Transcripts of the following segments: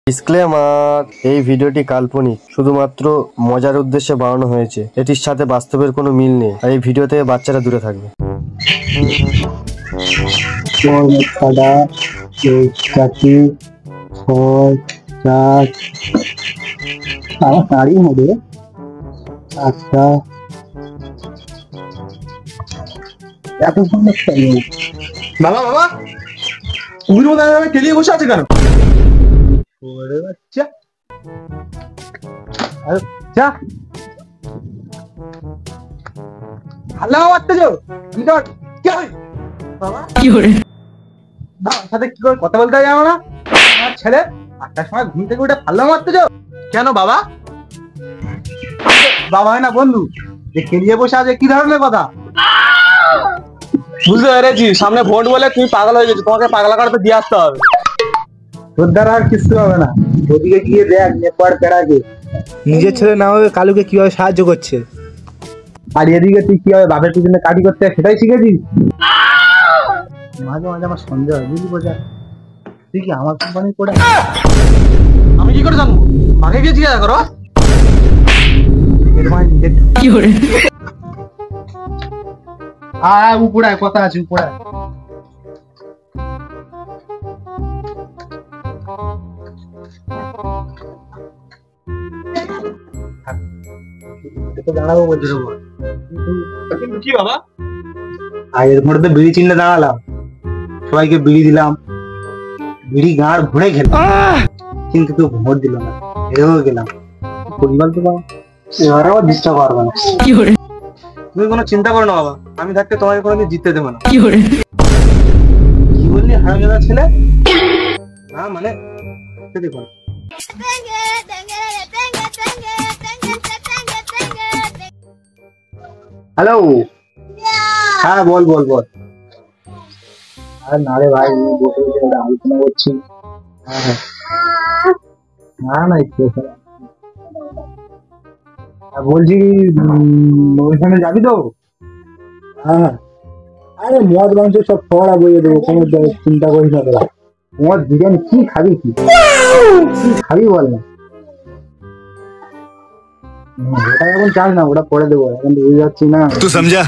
Disclaimer, এই ভিডিওটি কাল্পনিক, শুধুমাত্র মজার উদ্দেশ্যে বানানো হয়েছে। এটির সাথে বাস্তবের কোনো মিল নেই, আর এই ভিডিও থেকে বাচ্চারা দূরে থাকবে। আচ্ছা, এত সুন্দর বাবা বাবা তুমি খেলিয়ে বসে আছে কেন? সাথে কি করে কথা বলতে যাবো না? আমার ছেলে 8টার সময় ঘুম থেকে উঠে ভালো মারতে যাও কেন বাবা? বাবা হয় না বন্ধু, যে খেলিয়ে বসে আছে কি ধরনের কথা? বুঝতে পেরেছি, সামনে ভোট বলে তুমি পাগল হয়ে গেছো, তোমাকে পাগলা কাটতে দিয়ে আসতে হবে। তোর দ্বারা আর কিছু হবে না, ওদিকে গিয়ে দেখ নেপার পেড়াকে নিজের ছেলে না হয়ে কালুকে কিভাবে সাহায্য করছে, আর এদিকে তুই কিভাবে বাপের পিছনে কাটি করতে সেটাই শিখেছিস। মাঝে মাঝে আমার সন্দেহ হয়, বুঝলি বোঝা তুই কি আমার কোম্পানি করে? আমি কি করে জানবো? মাকে গিয়ে জিজ্ঞাসা করো। উপরে কথা আছে, উপরে দাঁড়াবো বলছিল কি বাবা? আগের ভোটে তো বিড়ি চিনলে দাঁড়ালাম, সবাইকে বিড়ি দিলাম, বিড়ি গাঁড় ভরে খেলাম, কিন্তু কেউ ভোট দিল না, হেরেও গেলাম। পরিবার তো বাবা এবারে আবার ডিস্টার্ব পারবে না। তুমি কোনো চিন্তা করো না বাবা, আমি থাকতে তোমাকে কোনোদিন জিততে দেবো না। কি বললি হারামজাদা ছেলে? না মানে দেখুন। হ্যালো, হ্যাঁ বল বল বল। আরে না রে ভাই, বসে বসে আলোচনা করছি। না না একটু বলছি ওইখানে যাবি তো? হ্যাঁ, আরে মদ মাংস সব খাওয়া বইয়ে দেবো, কোনো চিন্তা করিস না তোরা। মদ বিরিয়ানি কি খাবি, কি খাবি বল না? ওটা এখন চাস না, ওটা পরে দেবো, এখন তো বুঝে যাচ্ছি না। তুই সমঝা?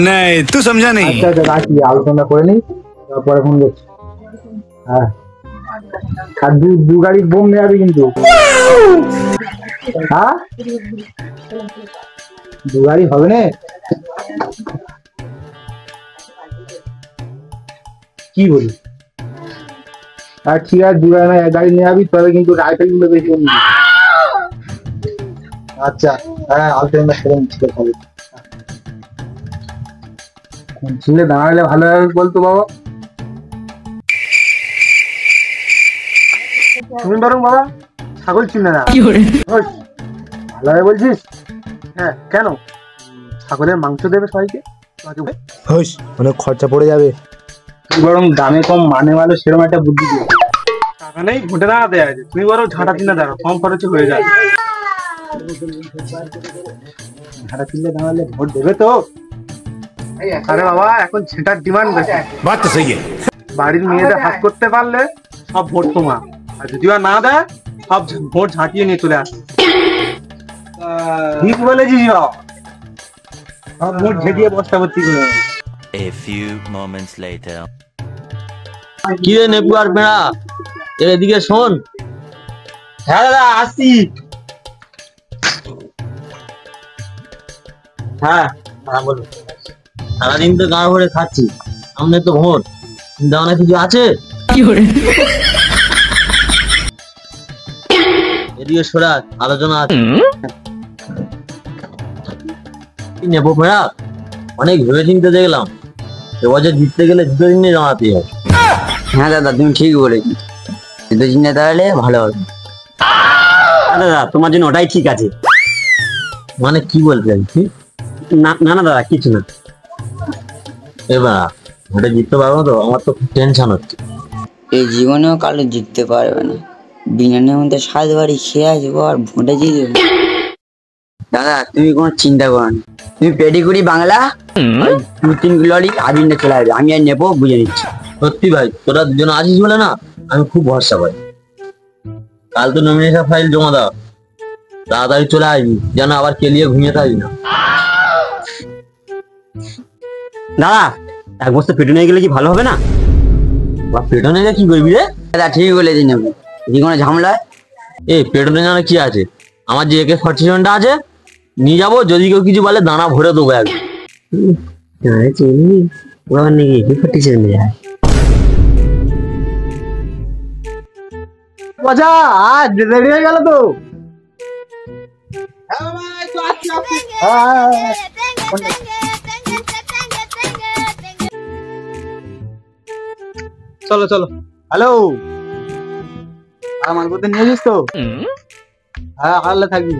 নাই তুই সমঝা নেই। আচ্ছা আচ্ছা রাখি, আলোচনা করে নি, তারপরে ফোন করছি। হ্যাঁ, আর দু গাড়ি বোম নিয়ে যাবি কিন্তু। হ্যাঁ, 2 গাড়ি হবে না? কি বলি? আর ঠিক আছে, 2 গাড়ি না 1 গাড়ি নিয়ে যাবি, তবে কিন্তু রাইফেল গুলো বেশি নিবি। আচ্ছা, হ্যাঁ আলোচনা করে নিচ্ছি। ছিলে দাঁড়ালে ভালো হবে বলতো বাবা। তুমি বরং বাবা ছাগল চিনে না, ভালোভাবে বলছিস? হ্যাঁ কেন? ছাগলের মাংস দেবে সবাইকে, অনেক খরচা পড়ে যাবে। তুই বরং দামে কম মানে ভালো, সেরকম একটা বুদ্ধি দিয়ে। টাকা নেই, ভোটে দাঁড়াতে আছে, তুমি বরং ঝাঁটা চিনে দাঁড়াও, কম খরচে হয়ে যায়। ঝাঁটা চিনলে দাঁড়ালে ভোট দেবে তো? আরে বাবা এখন সেটার ডিমান্ড বেশি। বাড়ির মেয়েদের হাত করতে পারলে সব ভোট তোমার, আর যদি না দেয় সব ভোট ঝাঁটিয়ে নিয়ে চলে আসে। ঠিক বলেছিস বাবা, সব ভোট ঝেঁটিয়ে বস্তা ভর্তি করে। A few moments later. কি রে নেপু আর বেড়া, এদিকে শোন। হ্যাঁ দাদা আসি। হ্যাঁ বলো। সারাদিন তো গাঁ ভরে খাচ্ছি, সামনে তো ভোট, চিন্তা ভাবনা কিছু আছে? এদিকে সরা, আলোচনা আছে। নেবো ভেড়া, অনেক ভেবে চিন্তে দেখলাম, এবছর জিততে গেলে জুতো চিহ্নে দাঁড়াতে হবে। হ্যাঁ দাদা তুমি ঠিক বলেছি, জুতো চিহ্নে দাঁড়ালে ভালো হবে। দাদা তোমার জন্য ওটাই ঠিক আছে। মানে কি বলতে চাইছি? না না দাদা কিছু না। এবার ভোটে জিততে পারবো তো? আমার তো টেনশন হচ্ছে। এই জীবনেও কালো জিততে পারবে না, বিনানের মধ্যে 7 বাড়ি খেয়ে আসবো আর ভোটে জিতবে। দাদা তুমি কোনো চিন্তা করো না, তুমি পেডিকুড়ি বাংলা 2-3 লরি আবিনে চলে আসবে, আমি আর নেবো, বুঝে নিচ্ছি। সত্যি ভাই, তোরা দুজন আসিস বলে না আমি খুব ভরসা পাই। কাল তো নমিনেশন ফাইল জমা দাও, তাড়াতাড়ি চলে আসবি যেন আবার কেলিয়ে ঘুমিয়ে থাকবি না। দাদা এক বস্তা পেটে নিয়ে গেলে কি ভালো হবে না? পেটে নিয়ে কি করবি রে? দাদা ঠিক বলেছেন আপনি, যে কোনো ঝামেলা পেটে নিয়ে কি আছে, আমার যে AK-47টা আছে নিয়ে যাবো, যদি কেউ কিছু বলে দানা ভরে দেবো একদম। মজা আজ রেডি হয়ে গেল তো। চলো চলো। হ্যালো, আমার কোথায় নিয়ে যাস তো? হ্যাঁ আল্লাহ থাকবি,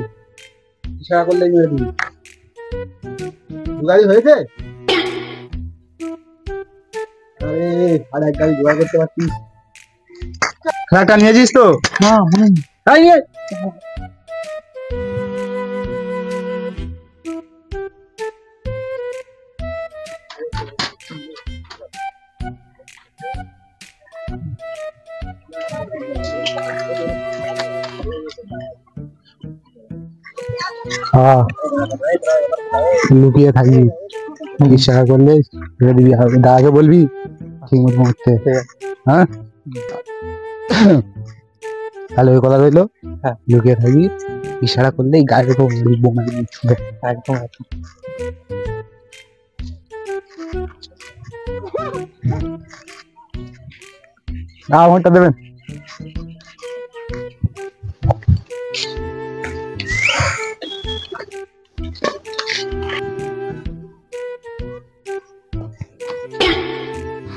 ইশারা করলে মেরে দিবি। গাড়ি হয়েছে? আরে আর এক গাড়ি জোগাড় করতে পারছিস? খেলাটা নিয়েছিস তো? না তাই নিয়ে লুকিয়ে থাকবি, ইশারা করলে ছেড়ে দিবি। দাদাকে বলবি ঠিক মতো করতে। হ্যাঁ তাহলে ওই কথা রইলো। হ্যাঁ লুকিয়ে থাকবি, ইশারা করলে গায়ে বোমা ছুঁড়ে একদম। ঘন্টা দেবেন।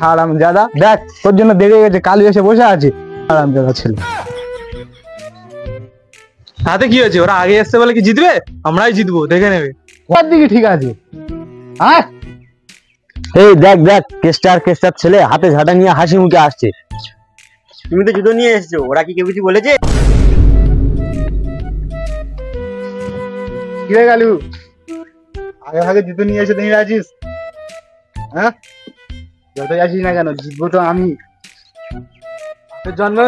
হারামজাদা দেখ, তোর জন্য দেরি হয়ে গেছে, কালু এসে বসে আছে। হারামজাদা ছেলে। তাতে কি হয়েছে, ওরা আগে এসছে বলে কি জিতবে? আমরাই জিতবো, দেখে নেবে। ওর দিকে ঠিক আছে। হ্যাঁ এই দেখ দেখ, কেস্টার ছেলে হাতে ঝাঁটা নিয়ে হাসি মুখে আসছে। তুমি তো জুতো নিয়ে এসছো, ওরা কি কেউ কিছু বলেছে? কি রে কালু, আগে ভাগে জুতো নিয়ে এসে দাঁড়িয়ে আছিস? হ্যাঁ যতই আসিস না কেন, জিতবো তো আমি। তোর জন্য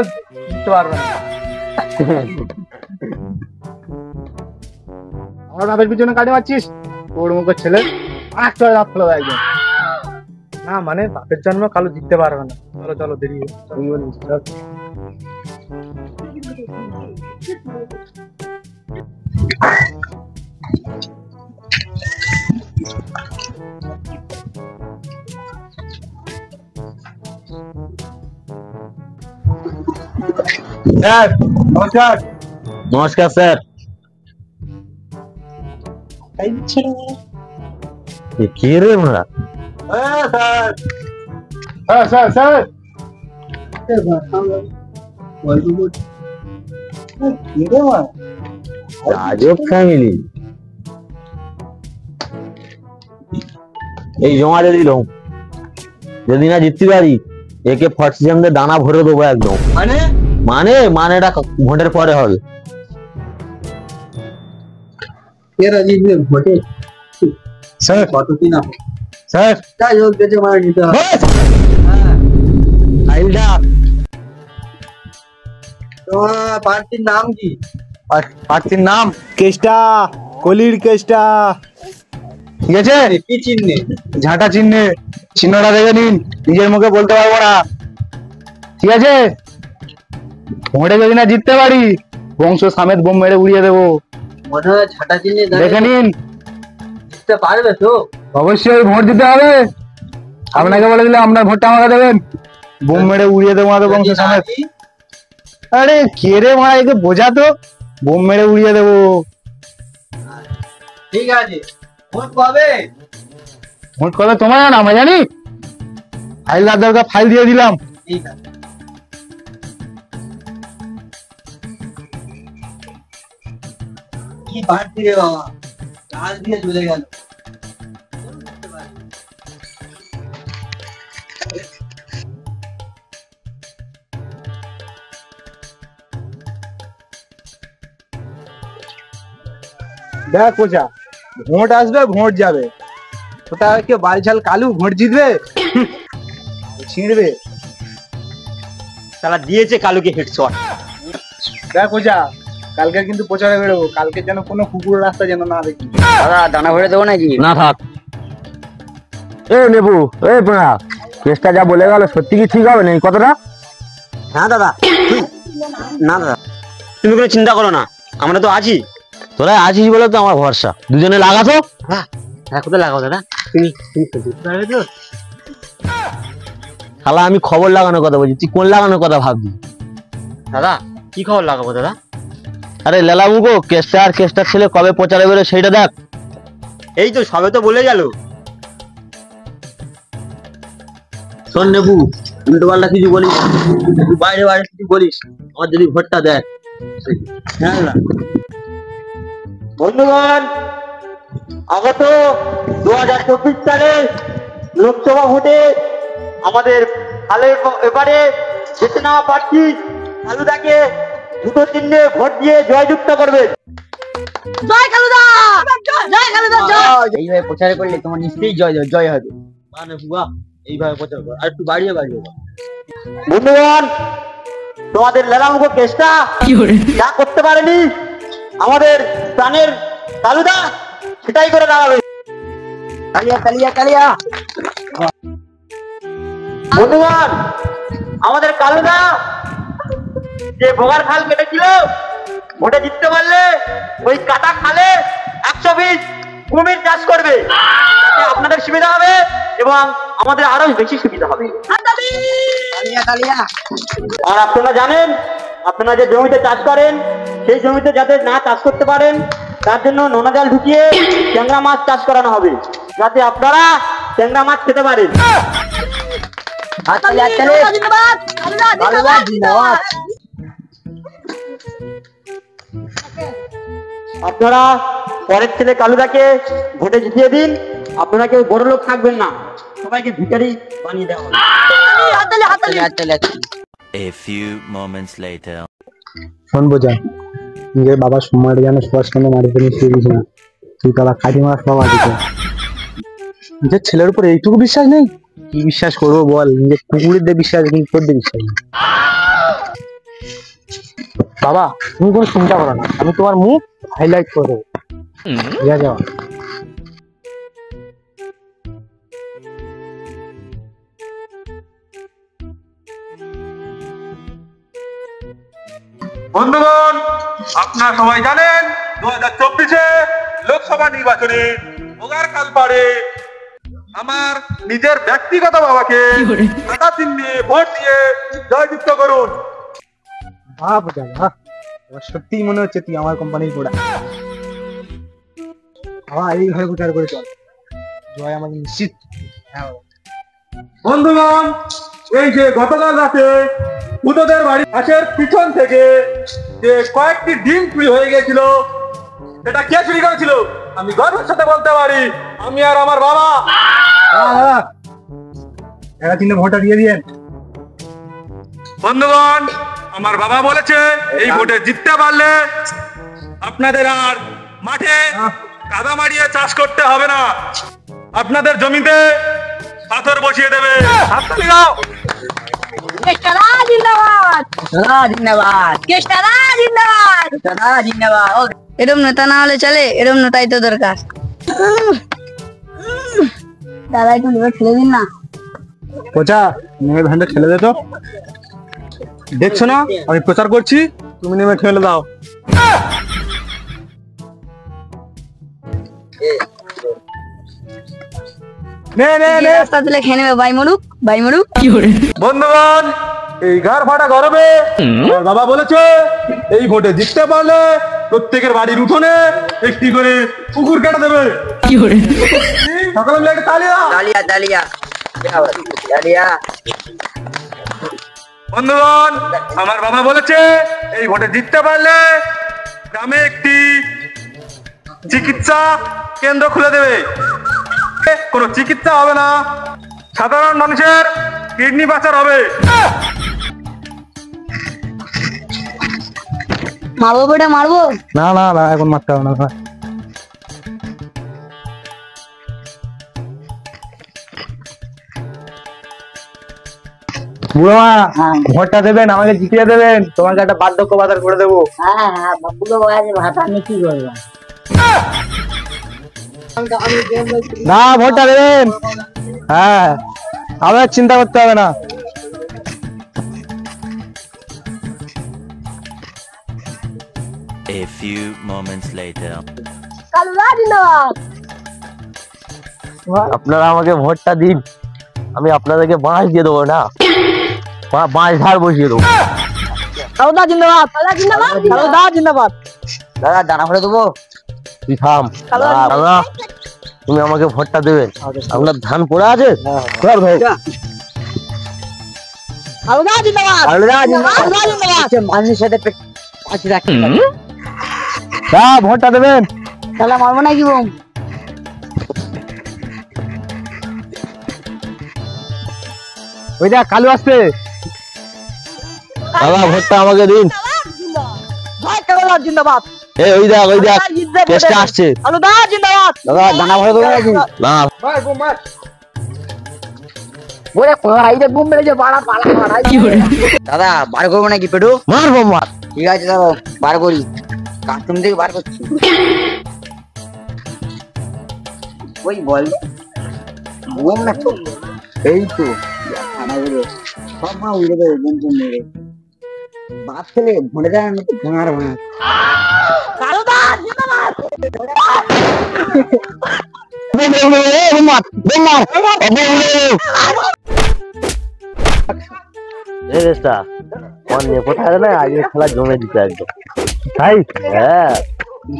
জিততে পারবে না। আমার বাপের পিছনে কাটে মারছিস, ওর মুখের ছেলে আখ চলে দাঁত ফেলে দেয় একদম। না মানে বাপের জন্ম কালো জিততে পারবে না। চলো চলো, দেরি স্যার নমস্কার। নমস্কার স্যার। কে রে ওরা? হ্যাঁ স্যার স্যার রাজব ফ্যামিলি। এই জমা দিয়ে দিল, যদি না জিততে পারি AK-47 দানা ভরে দেবো একদম। মানে মানে মানেটা ভোটের পরে হবে। ভোটে স্যার কতদিন হবে স্যার? যাই হোক দেখে মানে নিতে হবে। ফাইলটা তোমার পার্টির নাম কি? প্রার্থীর নাম কেষ্টা, কলির কেষ্টা। ঠিক আছে, কি চিহ্নে? ঝাঁটা চিহ্নে। চিহ্নটা দেখে নিন, নিজের মুখে বলতে পারবো না। ঠিক আছে, ভোটে যদি না জিততে পারি বংশ সামেত বোম মেরে উড়িয়ে দেবো। মনে হয় ঝাঁটা চিহ্নে দেখে নিন। জিততে পারবে তো? অবশ্যই ভোট দিতে হবে। আপনাকে বলে দিলে আপনার ভোটটা আমাকে দেবেন, বোম মেরে উড়িয়ে দেবো আমাদের বংশ সামেত। আরে কে রে মা, একে বোঝা তো, বোম মেরে উড়িয়ে দেবো। ঠিক আছে, ভোট পাবে। ভোট কবে তোমার না আমরা জানি। ফাইল দরকার, ফাইল দিয়ে দিলাম। ঠিক আছে। কি পার্টি রে বাবা, কাজ দিয়ে চলে গেল। দেখ কোচা, ভোট আসবে ভোট যাবে, ওটা কেউ বালছাল কালু ভোট জিতবে ছিঁড়বে। তারা দিয়েছে কালুকে হেডশট। দেখ ওজা, কালকে কিন্তু প্রচারে বেরোবো, কালকে যেন কোনো কুকুর রাস্তা যেন না দেখি। দাদা দানা ভরে দেবো নাকি? না থাক। এ নেবু, এ পোনা, কেসটা যা বলে গেল সত্যি কি ঠিক হবে না এই কথাটা? হ্যাঁ দাদা। না দাদা, তুমি কোনো চিন্তা করো না, আমরা তো আছি। তোরা আছিস বলে তো আমার ভরসা। দুজনে লাগাতো। হ্যাঁ কোথায় লাগাও দাদা? তুমি শালা আমি খবর লাগানোর কথা বলছি, তুই কোন লাগানোর কথা ভাববি? দাদা কি খবর লাগাবো দাদা? আরে লেলা মুগো, কেসটা আর কেসটার ছেলে কবে প্রচারে বেরো সেইটা দেখ। এই তো সবে তো বলে গেল। শোন নেবু, উল্টো পাল্টা কিছু বলিস, বাইরে বাইরে কিছু বলিস, আমার যদি ভোটটা দেখ। হ্যাঁ বন্ধুগণ, আগত 2024 সালে লোকসভা ভোটে আমাদের এবারে জিতে নেওয়া প্রার্থী কালুদাকে দুটো চিহ্নে ভোট দিয়ে জয়যুক্ত করবেন। জয় কালুদা, জয় কালুদা, জয়। এইভাবে প্রচার করলে তোমার নিশ্চয়ই জয় জয় হবে। মানে বুয়া এইভাবে প্রচার কর, আর একটু বাড়িয়ে বাড়িয়ে কর। বন্ধুগণ, তোমাদের লেলামুখো কেসটা যা করতে পারেনি আমাদের প্রাণের কালুদা সেটাই করে দাঁড়াবে। কালিয়া কালিয়া কালিয়া। বন্ধুগণ, আমাদের কালুদা যে ভোগার খাল কেটেছিল, ভোটে জিততে পারলে ওই কাটা খালে 120 কুমির চাষ করবে, তাতে আপনাদের সুবিধা হবে এবং আমাদের আরো বেশি সুবিধা হবে। কালিয়া কালিয়া। আর আপনারা জানেন, আপনারা যে জমিতে চাষ করেন সেই জমিতে যাতে না চাষ করতে পারেন তার জন্য নোনা জাল ঢুকিয়ে ট্যাংরা মাছ চাষ করানো হবে, যাতে আপনারা ট্যাংরা মাছ খেতে পারেন। হাততালি হাততালি। জিন্দাবাদ, কালুদা কালুদা জিন্দাবাদ। আপনারা পরের ছেলে কালুদাকে ভোটে জিতিয়ে দিন। আপনারা কেউ বড় লোক থাকবেন না, সবাইকে ভিখারি বানিয়ে দেওয়া হবে। হাততালি হাততালি। হাততালি হাততালি। A few moments later. শোন বোঝা, নিজের বাবার সম্মানটা যেন সবার সামনে মাটিতে মিশিয়ে দিস না। তুই তো আবার কাঠি মারা সব আছে। নিজের ছেলের উপর এইটুকু বিশ্বাস নেই? কি বিশ্বাস করবো বল? নিজের কুকুরের দিয়ে বিশ্বাস, কিন্তু তোর দিয়ে বিশ্বাস নেই। বাবা তুমি কোনো চিন্তা করো না, আমি তোমার মুখ হাইলাইট করে দেবো। ঠিক আছে বাবা? বন্ধুগণ, আপনারা সবাই জানেন 2024-এ লোকসভা নির্বাচনে ভোগার কালপাড়ে আমার নিজের ব্যক্তিগত বাবাকে কাটা চিহ্নে ভোট দিয়ে জয়যুক্ত করুন। বাহ বোঝা বাহ, সত্যি মনে হচ্ছে তুই আমার কোম্পানির গোড়া। বাবা এইভাবে প্রচার করে চল, জয় আমাদের নিশ্চিত। হ্যাঁ বাবা। বন্ধুগণ, এই যে গতকাল রাতে উদোদের বাড়ি পাশের পিছন থেকে যে কয়েকটি ডিম চুরি হয়ে গেছিল, সেটা কে চুরি করেছিল? আমি গর্বের সাথে বলতে পারি, আমি আর আমার বাবা। দাদা এরা কিন্তু ভোটটা দিয়ে দিয়েন। বন্ধুগণ, আমার বাবা বলেছে এই ভোটে জিততে পারলে আপনাদের আর মাঠে কাদা মারিয়ে চাষ করতে হবে না, আপনাদের জমিতে পাথর বসিয়ে দেবে। হাততালি দাও। কেষ্টারা জিন্দাবাদ, কেষ্টারা জিন্দাবাদ, কেষ্টারা জিন্দাবাদ, কেষ্টারা জিন্দাবাদ। এরম নেতা না হলে চলে, এরম নেতাই তো দরকার। দাদা একটু নেমে ঠেলে দিন না। বোঝা নেমে ভ্যানটা ঠেলে দে তো। দেখছো না আমি প্রচার করছি, তুমি নেমে ঠেলে দাও। নে নে নে। রাস্তা তুলে খেয়ে নেবে, বাই মরুক বাই মরুক। বন্ধুগণ, এই গাড় ফাটা গরমে আমার বাবা বলেছে এই ভোটে জিততে পারলে প্রত্যেকের বাড়ির উঠোনে একটি করে কুকুর কেটে দেবে। সকলে মিলে একটা তালি দাও। তালিয়া তালিয়া তালিয়া। বন্ধুগণ, আমার বাবা বলেছে এই ভোটে জিততে পারলে গ্রামে একটি চিকিৎসা কেন্দ্র খুলে দেবে। কোনো চিকিৎসা হবে না, সাধারণ মানুষের কিডনি পাচার হবে। মারবো বেটা মারবো। না না না, এখন মারতে হবে না। বুড়ো মা ভোটটা দেবেন, আমাকে জিতিয়ে দেবেন, তোমাকে একটা বার্ধক্য ভাতা করে দেবো। হ্যাঁ হ্যাঁ বাবুলো বয়সে ভাতা আমি কি করবো? না ভোটটা দেবেন। হ্যাঁ আমার চিন্তা করতে হবে না। A few moments later. আপনারা আমাকে ভোটটা দিন, আমি আপনাদেরকে বাঁশ দিয়ে দেবো না, বাঁশ ধার বসিয়ে দেবো। কালুদা জিন্দাবাদ, কালুদা জিন্দাবাদ। দাদা দানা ভরে দেবো। তুই থাম দাদা, তুমি আমাকে ভোটটা দেবেন। আপনার ধান পড়ে আছে, কর ভাই। কালুদা জিন্দাবাদ, কালুদা কালুদা জিন্দাবাদ। মানুষের সাথে পাশে রাখি। হ্যাঁ ভোটটা দেবেন। তাহলে মারবো নাকি বোম? ওই দেখ কালু আসছে। দাদা ভোটটা আমাকে দিন। ভাই কালুদা জিন্দাবাদ, ওই দেখ কেসটা আসছে। কালুদা জিন্দাবাদ। দাদা দানা ভরে দেবো নাকি? না ওরে ভাইটা ঘুম বেড়েছে বাড়া পালা মারা। দাদা বার করবো নাকি পেটু? মারবো মার। ঠিক আছে দাদা বার করি, কাস্টম থেকে বার করছি। ওই বল ঘুম না তো, এই তো সব মা উড়ে দেবে বন্ধু মেরে বাপ ছেলে ভরে দেয় না তো ভাঙার ভাঙা। কালুদা জিন্দাবাদ। আগে খেলা জমে দিতে একদম। তাই হ্যাঁ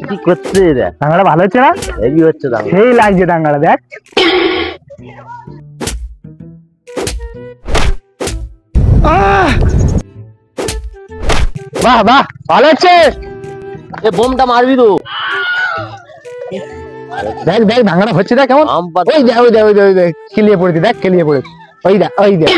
কি করছে রে? দাঙ্গাটা ভালো হচ্ছে না? হেভি হচ্ছে দাঙ্গা। সেই লাগছে দাঙ্গাটা, দেখ। বাহ বাহ ভালো হচ্ছে। বোমটা মারবি তো। দেখ দেখ দাঙ্গাটা হচ্ছে, দেখ কেমন। ওই দেখ ওই দেখ ওই দেখ ওই দেখ খেলিয়ে পড়েছি, দেখ খেলিয়ে পড়েছি। ওই দেখ ওই দেখ